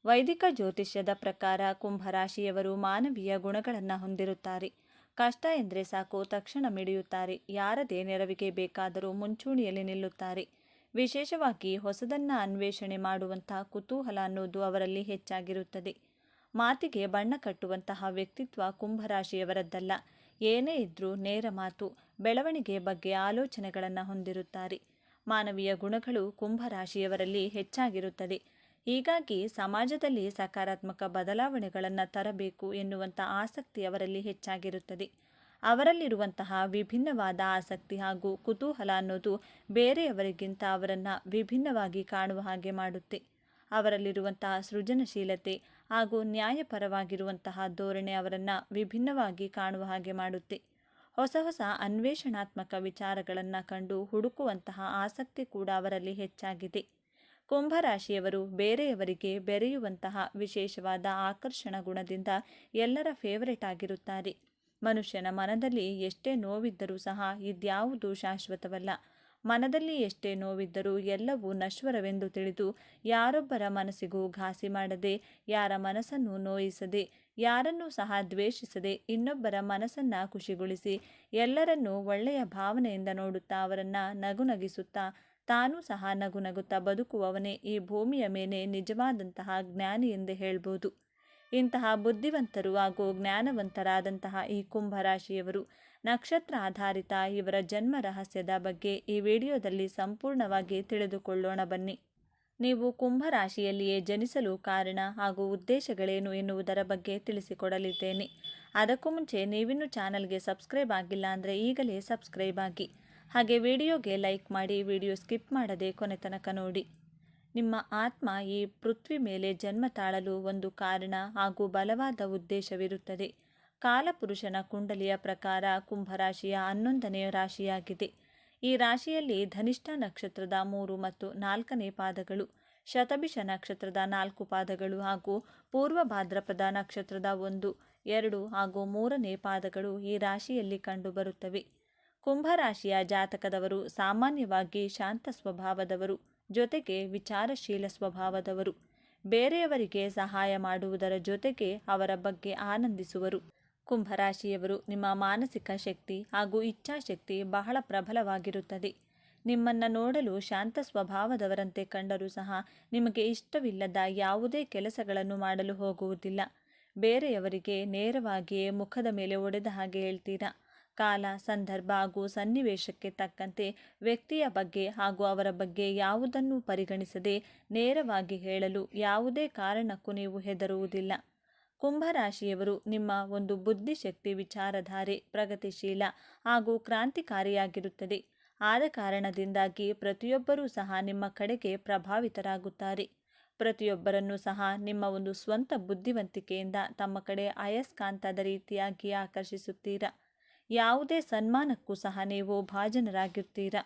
S1: ವೈದಿಕ ಜ್ಯೋತಿಷ್ಯದ ಪ್ರಕಾರ ಕುಂಭರಾಶಿಯವರು ಮಾನವೀಯ ಗುಣಗಳನ್ನು ಹೊಂದಿರುತ್ತಾರೆ. ಕಷ್ಟ ಎಂದರೆ ಸಾಕು ತಕ್ಷಣ ಮಿಡಿಯುತ್ತಾರೆ. ಯಾರದೇ ನೆರವಿಗೆ ಬೇಕಾದರೂ ಮುಂಚೂಣಿಯಲ್ಲಿ ನಿಲ್ಲುತ್ತಾರೆ. ವಿಶೇಷವಾಗಿ ಹೊಸದನ್ನು ಅನ್ವೇಷಣೆ ಮಾಡುವಂತಹ ಕುತೂಹಲ ಅನ್ನೋದು ಅವರಲ್ಲಿ ಹೆಚ್ಚಾಗಿರುತ್ತದೆ. ಮಾತಿಗೆ ಬಣ್ಣ ಕಟ್ಟುವಂತಹ ವ್ಯಕ್ತಿತ್ವ ಕುಂಭರಾಶಿಯವರದ್ದಲ್ಲ. ಏನೇ ಇದ್ರೂ ನೇರ ಮಾತು, ಬೆಳವಣಿಗೆ ಬಗ್ಗೆ ಆಲೋಚನೆಗಳನ್ನು ಹೊಂದಿರುತ್ತಾರೆ. ಮಾನವೀಯ ಗುಣಗಳು ಕುಂಭರಾಶಿಯವರಲ್ಲಿ ಹೆಚ್ಚಾಗಿರುತ್ತದೆ. ಹೀಗಾಗಿ ಸಮಾಜದಲ್ಲಿ ಸಕಾರಾತ್ಮಕ ಬದಲಾವಣೆಗಳನ್ನು ತರಬೇಕು ಎನ್ನುವಂಥ ಆಸಕ್ತಿ ಅವರಲ್ಲಿ ಹೆಚ್ಚಾಗಿರುತ್ತದೆ. ಅವರಲ್ಲಿರುವಂತಹ ವಿಭಿನ್ನವಾದ ಆಸಕ್ತಿ ಹಾಗೂ ಕುತೂಹಲ ಅನ್ನೋದು ಬೇರೆಯವರಿಗಿಂತ ಅವರನ್ನು ವಿಭಿನ್ನವಾಗಿ ಕಾಣುವ ಹಾಗೆ ಮಾಡುತ್ತೆ. ಅವರಲ್ಲಿರುವಂತಹ ಸೃಜನಶೀಲತೆ ಹಾಗೂ ನ್ಯಾಯಪರವಾಗಿರುವಂತಹ ಧೋರಣೆ ಅವರನ್ನು ವಿಭಿನ್ನವಾಗಿ ಕಾಣುವ ಹಾಗೆ ಮಾಡುತ್ತೆ. ಹೊಸ ಹೊಸ ಅನ್ವೇಷಣಾತ್ಮಕ ವಿಚಾರಗಳನ್ನು ಕಂಡು ಹುಡುಕುವಂತಹ ಆಸಕ್ತಿ ಕೂಡ ಅವರಲ್ಲಿ ಹೆಚ್ಚಾಗಿದೆ. ಕುಂಭರಾಶಿಯವರು ಬೇರೆಯವರಿಗೆ ಬೆರೆಯುವಂತಹ ವಿಶೇಷವಾದ ಆಕರ್ಷಣ ಗುಣದಿಂದ ಎಲ್ಲರ ಫೇವರೇಟ್ ಆಗಿರುತ್ತಾರೆ. ಮನುಷ್ಯನ ಮನದಲ್ಲಿ ಎಷ್ಟೇ ನೋವಿದ್ದರೂ ಸಹ ಇದ್ಯಾವುದೂ ಶಾಶ್ವತವಲ್ಲ. ಮನದಲ್ಲಿ ಎಷ್ಟೇ ನೋವಿದ್ದರೂ ಎಲ್ಲವೂ ನಶ್ವರವೆಂದು ತಿಳಿದು ಯಾರೊಬ್ಬರ ಮನಸ್ಸಿಗೂ ಘಾಸಿ ಮಾಡದೆ, ಯಾರ ಮನಸ್ಸನ್ನು ನೋಯಿಸದೆ, ಯಾರನ್ನೂ ಸಹ ದ್ವೇಷಿಸದೆ, ಇನ್ನೊಬ್ಬರ ಮನಸ್ಸನ್ನು ಖುಷಿಗೊಳಿಸಿ, ಎಲ್ಲರನ್ನೂ ಒಳ್ಳೆಯ ಭಾವನೆಯಿಂದ ನೋಡುತ್ತಾ ಅವರನ್ನು ನಗುನಗಿಸುತ್ತಾ ತಾನೂ ಸಹ ನಗುತ್ತಾ ಬದುಕುವವನೇ ಈ ಭೂಮಿಯ ಮೇಲೆ ನಿಜವಾದಂತಹ ಜ್ಞಾನಿ ಎಂದೇ ಹೇಳ್ಬೋದು. ಇಂತಹ ಬುದ್ಧಿವಂತರು ಹಾಗೂ ಜ್ಞಾನವಂತರಾದಂತಹ ಈ ಕುಂಭರಾಶಿಯವರು ನಕ್ಷತ್ರ ಆಧಾರಿತ ಇವರ ಜನ್ಮ ರಹಸ್ಯದ ಬಗ್ಗೆ ಈ ವಿಡಿಯೋದಲ್ಲಿ ಸಂಪೂರ್ಣವಾಗಿ ತಿಳಿದುಕೊಳ್ಳೋಣ ಬನ್ನಿ. ನೀವು ಕುಂಭರಾಶಿಯಲ್ಲಿಯೇ ಜನಿಸಲು ಕಾರಣ ಹಾಗೂ ಉದ್ದೇಶಗಳೇನು ಎನ್ನುವುದರ ಬಗ್ಗೆ ತಿಳಿಸಿಕೊಡಲಿದ್ದೇನೆ. ಅದಕ್ಕೂ ಮುಂಚೆ ನೀವಿನ್ನೂ ಚಾನಲ್ಗೆ ಸಬ್ಸ್ಕ್ರೈಬ್ ಆಗಿಲ್ಲ ಅಂದರೆ ಈಗಲೇ ಸಬ್ಸ್ಕ್ರೈಬ್ ಆಗಿ, ಹಾಗೆ ವಿಡಿಯೋಗೆ ಲೈಕ್ ಮಾಡಿ, ವಿಡಿಯೋ ಸ್ಕಿಪ್ ಮಾಡದೆ ಕೊನೆ ತನಕ ನೋಡಿ. ನಿಮ್ಮ ಆತ್ಮ ಈ ಪೃಥ್ವಿ ಮೇಲೆ ಜನ್ಮ ತಾಳಲು ಒಂದು ಕಾರಣ ಹಾಗೂ ಬಲವಾದ ಉದ್ದೇಶವಿರುತ್ತದೆ. ಕಾಲಪುರುಷನ ಕುಂಡಲಿಯ ಪ್ರಕಾರ ಕುಂಭರಾಶಿಯ 11ನೇ ರಾಶಿಯಾಗಿದೆ. ಈ ರಾಶಿಯಲ್ಲಿ ಧನಿಷ್ಠ ನಕ್ಷತ್ರದ 3 ಮತ್ತು 4ನೇ ಪಾದಗಳು, ಶತಭಿಷ ನಕ್ಷತ್ರದ 4 ಪಾದಗಳು ಹಾಗೂ ಪೂರ್ವ ಭಾದ್ರಪದ ನಕ್ಷತ್ರದ 1, 2 ಹಾಗೂ 3ನೇ ಪಾದಗಳು ಈ ರಾಶಿಯಲ್ಲಿ ಕಂಡುಬರುತ್ತವೆ. ಕುಂಭರಾಶಿಯ ಜಾತಕದವರು ಸಾಮಾನ್ಯವಾಗಿ ಶಾಂತ ಸ್ವಭಾವದವರು, ಜೊತೆಗೆ ವಿಚಾರಶೀಲ ಸ್ವಭಾವದವರು. ಬೇರೆಯವರಿಗೆ ಸಹಾಯ ಮಾಡುವುದರ ಜೊತೆಗೆ ಅವರ ಬಗ್ಗೆ ಆನಂದಿಸುವರು. ಕುಂಭರಾಶಿಯವರು ನಿಮ್ಮ ಮಾನಸಿಕ ಶಕ್ತಿ ಹಾಗೂ ಇಚ್ಛಾಶಕ್ತಿ ಬಹಳ ಪ್ರಬಲವಾಗಿರುತ್ತದೆ. ನಿಮ್ಮನ್ನು ನೋಡಲು ಶಾಂತ ಸ್ವಭಾವದವರಂತೆ ಕಂಡರೂ ಸಹ ನಿಮಗೆ ಇಷ್ಟವಿಲ್ಲದ ಯಾವುದೇ ಕೆಲಸಗಳನ್ನು ಮಾಡಲು ಹೋಗುವುದಿಲ್ಲ. ಬೇರೆಯವರಿಗೆ ನೇರವಾಗಿಯೇ ಮುಖದ ಮೇಲೆ ಒಡೆದ ಹಾಗೆ ಹೇಳ್ತೀರಾ. ಕಾಲ, ಸಂದರ್ಭ ಹಾಗೂ ಸನ್ನಿವೇಶಕ್ಕೆ ತಕ್ಕಂತೆ ವ್ಯಕ್ತಿಯ ಬಗ್ಗೆ ಹಾಗೂ ಅವರ ಬಗ್ಗೆ ಯಾವುದನ್ನೂ ಪರಿಗಣಿಸದೆ ನೇರವಾಗಿ ಹೇಳಲು ಯಾವುದೇ ಕಾರಣಕ್ಕೂ ನೀವು ಹೆದರುವುದಿಲ್ಲ. ಕುಂಭರಾಶಿಯವರು ನಿಮ್ಮ ಒಂದು ಬುದ್ಧಿಶಕ್ತಿ, ವಿಚಾರಧಾರೆ ಪ್ರಗತಿಶೀಲ ಹಾಗೂ ಕ್ರಾಂತಿಕಾರಿಯಾಗಿರುತ್ತದೆ. ಆದ ಕಾರಣದಿಂದಾಗಿ ಪ್ರತಿಯೊಬ್ಬರೂ ಸಹ ನಿಮ್ಮ ಕಡೆಗೆ ಪ್ರಭಾವಿತರಾಗುತ್ತಾರೆ. ಪ್ರತಿಯೊಬ್ಬರನ್ನೂ ಸಹ ನಿಮ್ಮ ಒಂದು ಸ್ವಂತ ಬುದ್ಧಿವಂತಿಕೆಯಿಂದ ತಮ್ಮ ಕಡೆ ಅಯಸ್ಕಾಂತದ ರೀತಿಯಾಗಿ ಆಕರ್ಷಿಸುತ್ತೀರಾ. ಯಾವುದೇ ಸನ್ಮಾನಕ್ಕೂ ಸಹ ನೀವು ಭಾಜನರಾಗಿರ್ತೀರಾ.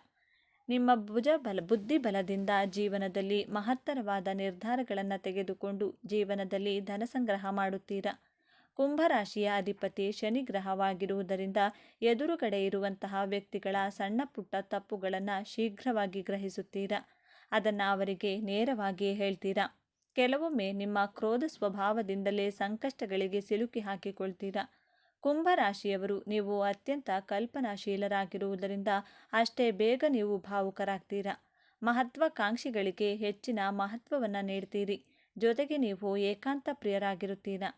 S1: ನಿಮ್ಮ ಬುದ್ಧಿಬಲದಿಂದ ಜೀವನದಲ್ಲಿ ಮಹತ್ತರವಾದ ನಿರ್ಧಾರಗಳನ್ನು ತೆಗೆದುಕೊಂಡು ಜೀವನದಲ್ಲಿ ಧನ ಸಂಗ್ರಹ ಮಾಡುತ್ತೀರಾ. ಕುಂಭರಾಶಿಯ ಅಧಿಪತಿ ಶನಿ ಗ್ರಹವಾಗಿರುವುದರಿಂದ ಎದುರುಗಡೆ ಇರುವಂತಹ ವ್ಯಕ್ತಿಗಳ ಸಣ್ಣ ಪುಟ್ಟ ತಪ್ಪುಗಳನ್ನು ಶೀಘ್ರವಾಗಿ ಗ್ರಹಿಸುತ್ತೀರಾ. ಅದನ್ನು ಅವರಿಗೆ ನೇರವಾಗಿ ಹೇಳ್ತೀರಾ. ಕೆಲವೊಮ್ಮೆ ನಿಮ್ಮ ಕ್ರೋಧ ಸ್ವಭಾವದಿಂದಲೇ ಸಂಕಷ್ಟಗಳಿಗೆ ಸಿಲುಕಿ ಹಾಕಿಕೊಳ್ತೀರಾ. ಕುಂಭರಾಶಿಯವರು ನೀವು ಅತ್ಯಂತ ಕಲ್ಪನಾಶೀಲರಾಗಿರುವುದರಿಂದ ಅಷ್ಟೇ ಬೇಗ ನೀವು ಭಾವುಕರಾಗ್ತೀರಾ. ಮಹತ್ವಾಕಾಂಕ್ಷಿಗಳಿಗೆ ಹೆಚ್ಚಿನ ಮಹತ್ವವನ್ನು ನೀಡ್ತೀರಿ. ಜೊತೆಗೆ ನೀವು ಏಕಾಂತ ಪ್ರಿಯರಾಗಿರುತ್ತೀರಾ.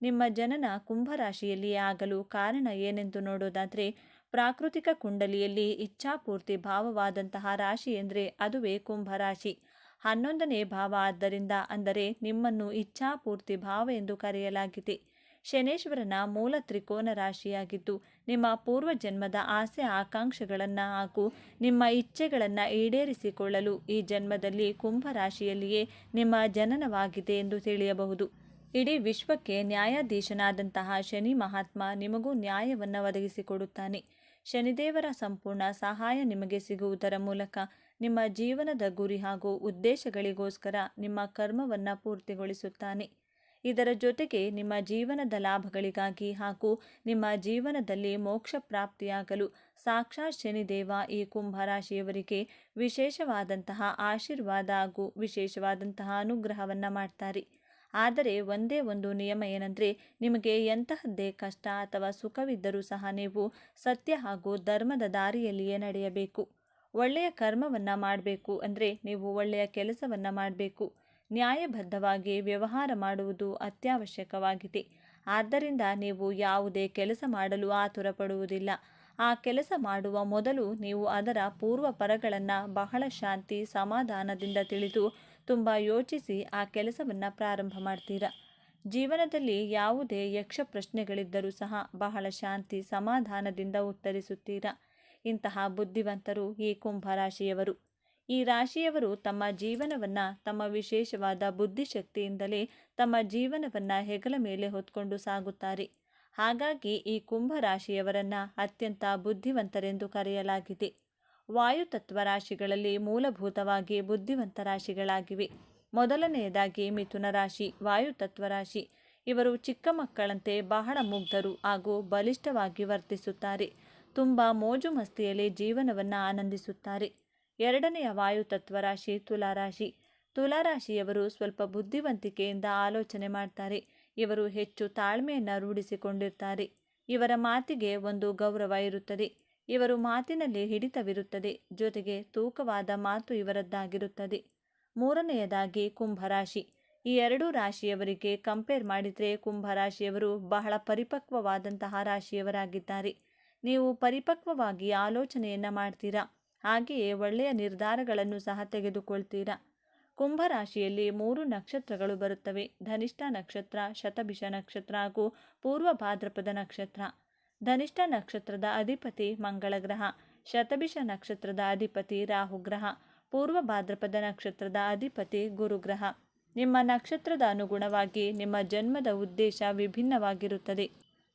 S1: ನಿಮ್ಮ ಜನನ ಕುಂಭರಾಶಿಯಲ್ಲಿಯೇ ಆಗಲು ಕಾರಣ ಏನೆಂದು ನೋಡೋದಾದರೆ, ಪ್ರಾಕೃತಿಕ ಕುಂಡಲಿಯಲ್ಲಿ ಇಚ್ಛಾಪೂರ್ತಿ ಭಾವವಾದಂತಹ ರಾಶಿ ಎಂದರೆ ಅದುವೇ ಕುಂಭರಾಶಿ. 11ನೇ ಭಾವ ಆದ್ದರಿಂದ, ಅಂದರೆ ನಿಮ್ಮನ್ನು ಇಚ್ಛಾಪೂರ್ತಿ ಭಾವ ಎಂದು ಕರೆಯಲಾಗಿದೆ. ಶನೇಶ್ವರನ ಮೂಲ ತ್ರಿಕೋನ ರಾಶಿಯಾಗಿದ್ದು ನಿಮ್ಮ ಪೂರ್ವಜನ್ಮದ ಆಸೆ ಆಕಾಂಕ್ಷೆಗಳನ್ನು ಹಾಗೂ ನಿಮ್ಮ ಇಚ್ಛೆಗಳನ್ನು ಈಡೇರಿಸಿಕೊಳ್ಳಲು ಈ ಜನ್ಮದಲ್ಲಿ ಕುಂಭರಾಶಿಯಲ್ಲಿಯೇ ನಿಮ್ಮ ಜನನವಾಗಿದೆ ಎಂದು ತಿಳಿಯಬಹುದು. ಇಡೀ ವಿಶ್ವಕ್ಕೆ ನ್ಯಾಯಾಧೀಶನಾದಂತಹ ಶನಿ ಮಹಾತ್ಮ ನಿಮಗೂ ನ್ಯಾಯವನ್ನು ಒದಗಿಸಿಕೊಡುತ್ತಾನೆ. ಶನಿದೇವರ ಸಂಪೂರ್ಣ ಸಹಾಯ ನಿಮಗೆ ಸಿಗುವುದರ ಮೂಲಕ ನಿಮ್ಮ ಜೀವನದ ಗುರಿ ಹಾಗೂ ಉದ್ದೇಶಗಳಿಗೋಸ್ಕರ ನಿಮ್ಮ ಕರ್ಮವನ್ನು ಪೂರ್ತಿಗೊಳಿಸುತ್ತಾನೆ. ಇದರ ಜೊತೆಗೆ ನಿಮ್ಮ ಜೀವನದ ಲಾಭಗಳಿಗಾಗಿ ಹಾಗೂ ನಿಮ್ಮ ಜೀವನದಲ್ಲಿ ಮೋಕ್ಷ ಪ್ರಾಪ್ತಿಯಾಗಲು ಸಾಕ್ಷಾತ್ ಶನಿದೇವ ಈ ಕುಂಭರಾಶಿಯವರಿಗೆ ವಿಶೇಷವಾದಂತಹ ಆಶೀರ್ವಾದ ಹಾಗೂ ವಿಶೇಷವಾದಂತಹ ಅನುಗ್ರಹವನ್ನು ಮಾಡ್ತಾರೆ. ಆದರೆ ಒಂದೇ ಒಂದು ನಿಯಮ ಏನೆಂದರೆ, ನಿಮಗೆ ಎಂತಹದ್ದೇ ಕಷ್ಟ ಅಥವಾ ಸುಖವಿದ್ದರೂ ಸಹ ನೀವು ಸತ್ಯ ಹಾಗೂ ಧರ್ಮದ ದಾರಿಯಲ್ಲಿಯೇ ನಡೆಯಬೇಕು. ಒಳ್ಳೆಯ ಕರ್ಮವನ್ನು ಮಾಡಬೇಕು ಅಂದರೆ ನೀವು ಒಳ್ಳೆಯ ಕೆಲಸವನ್ನು ಮಾಡಬೇಕು. ನ್ಯಾಯಬದ್ಧವಾಗಿ ವ್ಯವಹಾರ ಮಾಡುವುದು ಅತ್ಯವಶ್ಯಕವಾಗಿದೆ. ಆದ್ದರಿಂದ ನೀವು ಯಾವುದೇ ಕೆಲಸ ಮಾಡಲು ಆತುರ ಪಡುವುದಿಲ್ಲ. ಆ ಕೆಲಸ ಮಾಡುವ ಮೊದಲು ನೀವು ಅದರ ಪೂರ್ವಪರಗಳನ್ನು ಬಹಳ ಶಾಂತಿ ಸಮಾಧಾನದಿಂದ ತಿಳಿದು ತುಂಬ ಯೋಚಿಸಿ ಆ ಕೆಲಸವನ್ನು ಪ್ರಾರಂಭ ಮಾಡ್ತೀರಾ. ಜೀವನದಲ್ಲಿ ಯಾವುದೇ ಯಕ್ಷ ಪ್ರಶ್ನೆಗಳಿದ್ದರೂ ಸಹ ಬಹಳ ಶಾಂತಿ ಸಮಾಧಾನದಿಂದ ಉತ್ತರಿಸುತ್ತೀರಾ. ಇಂತಹ ಬುದ್ಧಿವಂತರು ಈ ಕುಂಭರಾಶಿಯವರು. ಈ ರಾಶಿಯವರು ತಮ್ಮ ಜೀವನವನ್ನು ತಮ್ಮ ವಿಶೇಷವಾದ ಬುದ್ಧಿಶಕ್ತಿಯಿಂದಲೇ ತಮ್ಮ ಜೀವನವನ್ನು ಹೆಗಲ ಮೇಲೆ ಹೊತ್ಕೊಂಡು ಸಾಗುತ್ತಾರೆ. ಹಾಗಾಗಿ ಈ ಕುಂಭರಾಶಿಯವರನ್ನು ಅತ್ಯಂತ ಬುದ್ಧಿವಂತರೆಂದು ಕರೆಯಲಾಗಿದೆ. ವಾಯುತತ್ವ ರಾಶಿಗಳಲ್ಲಿ ಮೂಲಭೂತವಾಗಿ ಬುದ್ಧಿವಂತ ರಾಶಿಗಳಾಗಿವೆ. ಮೊದಲನೆಯದಾಗಿ ಮಿಥುನ ರಾಶಿ, ವಾಯುತತ್ವ ರಾಶಿ. ಇವರು ಚಿಕ್ಕ ಮಕ್ಕಳಂತೆ ಬಹಳ ಮುಗ್ಧರು ಹಾಗೂ ಬಲಿಷ್ಠವಾಗಿ ವರ್ತಿಸುತ್ತಾರೆ. ತುಂಬ ಮೋಜು ಮಸ್ತಿಯಲ್ಲಿ ಜೀವನವನ್ನು ಆನಂದಿಸುತ್ತಾರೆ. ಎರಡನೆಯ ವಾಯುತತ್ವ ರಾಶಿ ತುಲಾರಾಶಿ. ತುಲಾರಾಶಿಯವರು ಸ್ವಲ್ಪ ಬುದ್ಧಿವಂತಿಕೆಯಿಂದ ಆಲೋಚನೆ ಮಾಡ್ತಾರೆ. ಇವರು ಹೆಚ್ಚು ತಾಳ್ಮೆಯನ್ನು ರೂಢಿಸಿಕೊಂಡಿರ್ತಾರೆ. ಇವರ ಮಾತಿಗೆ ಒಂದು ಗೌರವ ಇರುತ್ತದೆ. ಇವರು ಮಾತಿನಲ್ಲಿ ಹಿಡಿತವಿರುತ್ತದೆ. ಜೊತೆಗೆ ತೂಕವಾದ ಮಾತು ಇವರದ್ದಾಗಿರುತ್ತದೆ. ಮೂರನೆಯದಾಗಿ ಕುಂಭರಾಶಿ. ಈ ಎರಡೂ ರಾಶಿಯವರಿಗೆ ಕಂಪೇರ್ ಮಾಡಿದರೆ ಕುಂಭರಾಶಿಯವರು ಬಹಳ ಪರಿಪಕ್ವವಾದಂತಹ ರಾಶಿಯವರಾಗಿದ್ದಾರೆ. ನೀವು ಪರಿಪಕ್ವವಾಗಿ ಆಲೋಚನೆಯನ್ನು ಮಾಡ್ತೀರಾ. ಹಾಗೆಯೇ ಒಳ್ಳೆಯ ನಿರ್ಧಾರಗಳನ್ನು ಸಹ ತೆಗೆದುಕೊಳ್ತೀರಾ. ಕುಂಭರಾಶಿಯಲ್ಲಿ 3 ನಕ್ಷತ್ರಗಳು ಬರುತ್ತವೆ: ಧನಿಷ್ಠ ನಕ್ಷತ್ರ, ಶತಭಿಷ ನಕ್ಷತ್ರ ಹಾಗೂ ಪೂರ್ವ ಭಾದ್ರಪದ ನಕ್ಷತ್ರ. ಧನಿಷ್ಠ ನಕ್ಷತ್ರದ ಅಧಿಪತಿ ಮಂಗಳ ಗ್ರಹ, ಶತಭಿಷ ನಕ್ಷತ್ರದ ಅಧಿಪತಿ ರಾಹುಗ್ರಹ, ಪೂರ್ವ ಭಾದ್ರಪದ ನಕ್ಷತ್ರದ ಅಧಿಪತಿ ಗುರುಗ್ರಹ. ನಿಮ್ಮ ನಕ್ಷತ್ರದ ಅನುಗುಣವಾಗಿ ನಿಮ್ಮ ಜನ್ಮದ ಉದ್ದೇಶ ವಿಭಿನ್ನವಾಗಿರುತ್ತದೆ.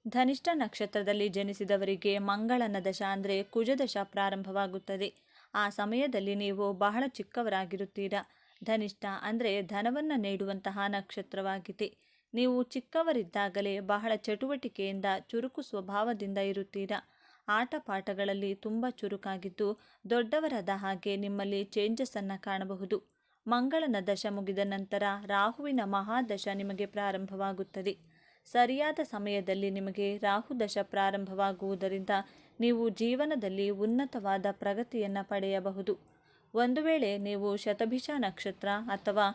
S1: ಧನಿಷ್ಠ ನಕ್ಷತ್ರದಲ್ಲಿ ಜನಿಸಿದವರಿಗೆ ಮಂಗಳನ ದಶ ಅಂದರೆ ಕುಜದಶ ಪ್ರಾರಂಭವಾಗುತ್ತದೆ. ಆ ಸಮಯದಲ್ಲಿ ನೀವು ಬಹಳ ಚಿಕ್ಕವರಾಗಿರುತ್ತೀರಾ. ಧನಿಷ್ಠ ಅಂದರೆ ಧನವನ್ನು ನೀಡುವಂತಹ ನಕ್ಷತ್ರವಾಗಿದೆ. ನೀವು ಚಿಕ್ಕವರಿದ್ದಾಗಲೇ ಬಹಳ ಚಟುವಟಿಕೆಯಿಂದ ಚುರುಕು ಸ್ವಭಾವದಿಂದ ಇರುತ್ತೀರಾ. ಆಟ ಪಾಠಗಳಲ್ಲಿ ತುಂಬ ಚುರುಕಾಗಿದ್ದು ದೊಡ್ಡವರಾದ ಹಾಗೆ ನಿಮ್ಮಲ್ಲಿ ಚೇಂಜಸ್ಸನ್ನು ಕಾಣಬಹುದು. ಮಂಗಳನ ದಶ ಮುಗಿದ ನಂತರ ರಾಹುವಿನ ಮಹಾದಶ ನಿಮಗೆ ಪ್ರಾರಂಭವಾಗುತ್ತದೆ. ಸರಿಯಾದ ಸಮಯದಲ್ಲಿ ನಿಮಗೆ ರಾಹುದಶ ಪ್ರಾರಂಭವಾಗುವುದರಿಂದ ನೀವು ಜೀವನದಲ್ಲಿ ಉನ್ನತವಾದ ಪ್ರಗತಿಯನ್ನು ಪಡೆಯಬಹುದು. ಒಂದು ವೇಳೆ ನೀವು ಶತಭಿಷ ನಕ್ಷತ್ರ ಅಥವಾ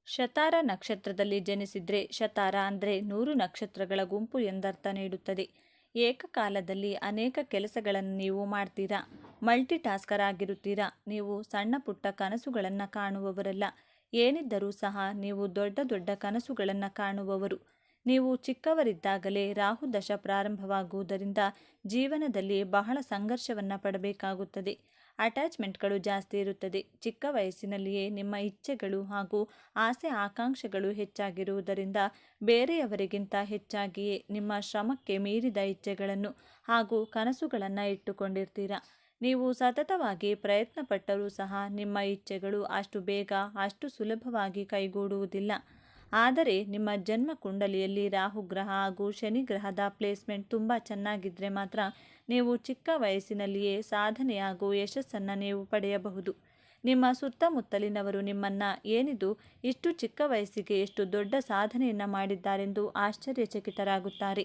S1: ಶತಾರ ನಕ್ಷತ್ರದಲ್ಲಿ ಜನಿಸಿದರೆ, ಶತಾರ ಅಂದರೆ 100 ನಕ್ಷತ್ರಗಳ ಗುಂಪು ಎಂದರ್ಥ ನೀಡುತ್ತದೆ. ಏಕಕಾಲದಲ್ಲಿ ಅನೇಕ ಕೆಲಸಗಳನ್ನು ನೀವು ಮಾಡ್ತೀರಾ. ಮಲ್ಟಿ ಟಾಸ್ಕರ್ ಆಗಿರುತ್ತೀರಾ. ನೀವು ಸಣ್ಣ ಪುಟ್ಟ ಕನಸುಗಳನ್ನು ಕಾಣುವವರಲ್ಲ. ಏನಿದ್ದರೂ ಸಹ ನೀವು ದೊಡ್ಡ ದೊಡ್ಡ ಕನಸುಗಳನ್ನು ಕಾಣುವವರು. ನೀವು ಚಿಕ್ಕವರಿದ್ದಾಗಲೇ ರಾಹುದಶ ಪ್ರಾರಂಭವಾಗುವುದರಿಂದ ಜೀವನದಲ್ಲಿ ಬಹಳ ಸಂಘರ್ಷವನ್ನು ಪಡಬೇಕಾಗುತ್ತದೆ. ಅಟ್ಯಾಚ್ಮೆಂಟ್ಗಳು ಜಾಸ್ತಿ ಇರುತ್ತದೆ. ಚಿಕ್ಕ ವಯಸ್ಸಿನಲ್ಲಿಯೇ ನಿಮ್ಮ ಇಚ್ಛೆಗಳು ಹಾಗೂ ಆಸೆ ಆಕಾಂಕ್ಷೆಗಳು ಹೆಚ್ಚಾಗಿರುವುದರಿಂದ ಬೇರೆಯವರಿಗಿಂತ ಹೆಚ್ಚಾಗಿಯೇ ನಿಮ್ಮ ಶ್ರಮಕ್ಕೆ ಮೀರಿದ ಇಚ್ಛೆಗಳನ್ನು ಹಾಗೂ ಕನಸುಗಳನ್ನು ಇಟ್ಟುಕೊಂಡಿರ್ತೀರ. ನೀವು ಸತತವಾಗಿ ಪ್ರಯತ್ನ ಪಟ್ಟರೂ ಸಹ ನಿಮ್ಮ ಇಚ್ಛೆಗಳು ಅಷ್ಟು ಬೇಗ ಅಷ್ಟು ಸುಲಭವಾಗಿ ಕೈಗೂಡುವುದಿಲ್ಲ. ಆದರೆ ನಿಮ್ಮ ಜನ್ಮ ಕುಂಡಲಿಯಲ್ಲಿ ರಾಹುಗ್ರಹ ಹಾಗೂ ಶನಿ ಗ್ರಹದ ಪ್ಲೇಸ್ಮೆಂಟ್ ತುಂಬ ಚೆನ್ನಾಗಿದ್ದರೆ ಮಾತ್ರ ನೀವು ಚಿಕ್ಕ ವಯಸ್ಸಿನಲ್ಲಿಯೇ ಸಾಧನೆ ಹಾಗೂ ಯಶಸ್ಸನ್ನು ನೀವು ಪಡೆಯಬಹುದು. ನಿಮ್ಮ ಸುತ್ತಮುತ್ತಲಿನವರು ನಿಮ್ಮನ್ನು ಏನಿದು ಇಷ್ಟು ಚಿಕ್ಕ ವಯಸ್ಸಿಗೆ ಎಷ್ಟು ದೊಡ್ಡ ಸಾಧನೆಯನ್ನು ಮಾಡಿದ್ದಾರೆಂದು ಆಶ್ಚರ್ಯಚಕಿತರಾಗುತ್ತಾರೆ.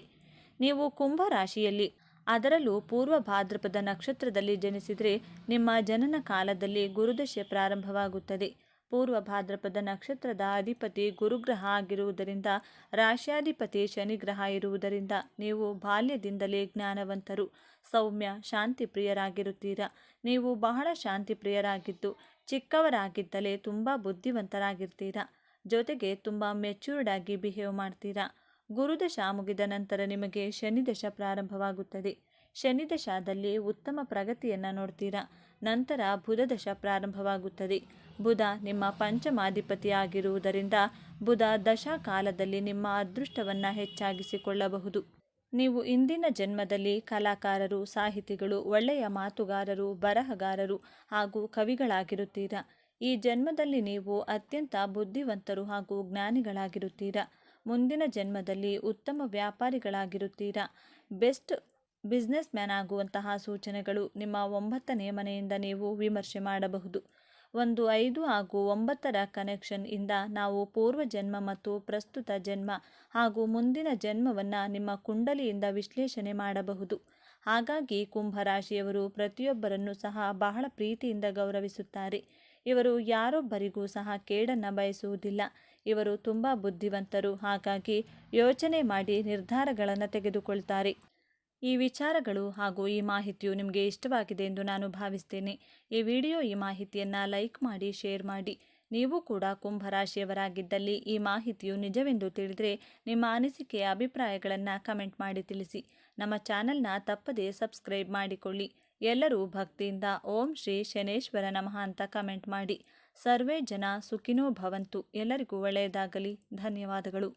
S1: ನೀವು ಕುಂಭ ರಾಶಿಯಲ್ಲಿ ಅದರಲ್ಲೂ ಪೂರ್ವ ಭಾದ್ರಪದ ನಕ್ಷತ್ರದಲ್ಲಿ ಜನಿಸಿದರೆ ನಿಮ್ಮ ಜನನ ಕಾಲದಲ್ಲಿ ಗುರುದಶೆ ಪ್ರಾರಂಭವಾಗುತ್ತದೆ. ಪೂರ್ವ ಭಾದ್ರಪದ ನಕ್ಷತ್ರದ ಅಧಿಪತಿ ಗುರುಗ್ರಹ ಆಗಿರುವುದರಿಂದ ರಾಶ್ಯಾಧಿಪತಿ ಶನಿಗ್ರಹ ಇರುವುದರಿಂದ ನೀವು ಬಾಲ್ಯದಿಂದಲೇ ಜ್ಞಾನವಂತರು, ಸೌಮ್ಯ, ಶಾಂತಿ ಪ್ರಿಯರಾಗಿರುತ್ತೀರ. ನೀವು ಬಹಳ ಶಾಂತಿ ಪ್ರಿಯರಾಗಿದ್ದು ಚಿಕ್ಕವರಾಗಿದ್ದಲೇ ತುಂಬ ಬುದ್ಧಿವಂತರಾಗಿರ್ತೀರ. ಜೊತೆಗೆ ತುಂಬ ಮೆಚ್ಯೂರ್ಡ್ ಆಗಿ ಬಿಹೇವ್ ಮಾಡ್ತೀರಾ. ಗುರುದಶ ಮುಗಿದ ನಂತರ ನಿಮಗೆ ಶನಿದಶ ಪ್ರಾರಂಭವಾಗುತ್ತದೆ. ಶನಿದಶಾದಲ್ಲಿ ಉತ್ತಮ ಪ್ರಗತಿಯನ್ನು ನೋಡ್ತೀರಾ. ನಂತರ ಬುಧದಶ ಪ್ರಾರಂಭವಾಗುತ್ತದೆ. ಬುಧ ನಿಮ್ಮ ಪಂಚಮಾಧಿಪತಿ ಆಗಿರುವುದರಿಂದ ಬುಧ ದಶಾ ಕಾಲದಲ್ಲಿ ನಿಮ್ಮ ಅದೃಷ್ಟವನ್ನು ಹೆಚ್ಚಾಗಿಸಿಕೊಳ್ಳಬಹುದು. ನೀವು ಇಂದಿನ ಜನ್ಮದಲ್ಲಿ ಕಲಾಕಾರರು, ಸಾಹಿತಿಗಳು, ಒಳ್ಳೆಯ ಮಾತುಗಾರರು, ಬರಹಗಾರರು ಹಾಗೂ ಕವಿಗಳಾಗಿರುತ್ತೀರ. ಈ ಜನ್ಮದಲ್ಲಿ ನೀವು ಅತ್ಯಂತ ಬುದ್ಧಿವಂತರು ಹಾಗೂ ಜ್ಞಾನಿಗಳಾಗಿರುತ್ತೀರ. ಮುಂದಿನ ಜನ್ಮದಲ್ಲಿ ಉತ್ತಮ ವ್ಯಾಪಾರಿಗಳಾಗಿರುತ್ತೀರಾ. ಬೆಸ್ಟ್ ಬಿಸ್ನೆಸ್ ಮ್ಯಾನ್ ಆಗುವಂತಹ ಸೂಚನೆಗಳು ನಿಮ್ಮ 9ನೇ ಮನೆಯಿಂದ ನೀವು ವಿಮರ್ಶೆ ಮಾಡಬಹುದು. 1, 5 ಹಾಗೂ 9ರ ಕನೆಕ್ಷನ್ ಇಂದ ನಾವು ಪೂರ್ವ ಜನ್ಮ ಮತ್ತು ಪ್ರಸ್ತುತ ಜನ್ಮ ಹಾಗೂ ಮುಂದಿನ ಜನ್ಮವನ್ನು ನಿಮ್ಮ ಕುಂಡಲಿಯಿಂದ ವಿಶ್ಲೇಷಣೆ ಮಾಡಬಹುದು. ಹಾಗಾಗಿ ಕುಂಭರಾಶಿಯವರು ಪ್ರತಿಯೊಬ್ಬರನ್ನು ಸಹ ಬಹಳ ಪ್ರೀತಿಯಿಂದ ಗೌರವಿಸುತ್ತಾರೆ. ಇವರು ಯಾರೊಬ್ಬರಿಗೂ ಸಹ ಕೇಡನ್ನು ಬಯಸುವುದಿಲ್ಲ. ಇವರು ತುಂಬ ಬುದ್ಧಿವಂತರು. ಹಾಗಾಗಿ ಯೋಚನೆ ಮಾಡಿ ನಿರ್ಧಾರಗಳನ್ನು ತೆಗೆದುಕೊಳ್ತಾರೆ. ಈ ವಿಚಾರಗಳು ಹಾಗೂ ಈ ಮಾಹಿತಿಯು ನಿಮಗೆ ಇಷ್ಟವಾಗಿದೆ ಎಂದು ನಾನು ಭಾವಿಸ್ತೇನೆ. ಈ ಮಾಹಿತಿಯನ್ನು ಲೈಕ್ ಮಾಡಿ, ಶೇರ್ ಮಾಡಿ. ನೀವು ಕೂಡ ಕುಂಭರಾಶಿಯವರಾಗಿದ್ದಲ್ಲಿ ಈ ಮಾಹಿತಿಯು ನಿಜವೆಂದು ತಿಳಿದರೆ ನಿಮ್ಮ ಅನಿಸಿಕೆಯ ಅಭಿಪ್ರಾಯಗಳನ್ನು ಕಮೆಂಟ್ ಮಾಡಿ ತಿಳಿಸಿ. ನಮ್ಮ ಚಾನೆಲ್ನ ತಪ್ಪದೇ ಸಬ್ಸ್ಕ್ರೈಬ್ ಮಾಡಿಕೊಳ್ಳಿ. ಎಲ್ಲರೂ ಭಕ್ತಿಯಿಂದ ಓಂ ಶ್ರೀ ಶನೇಶ್ವರ ನಮಃ ಅಂತ ಕಮೆಂಟ್ ಮಾಡಿ. ಸರ್ವೇ ಜನ ಸುಖಿನೋ ಭವಂತು. ಎಲ್ಲರಿಗೂ ಒಳ್ಳೆಯದಾಗಲಿ. ಧನ್ಯವಾದಗಳು.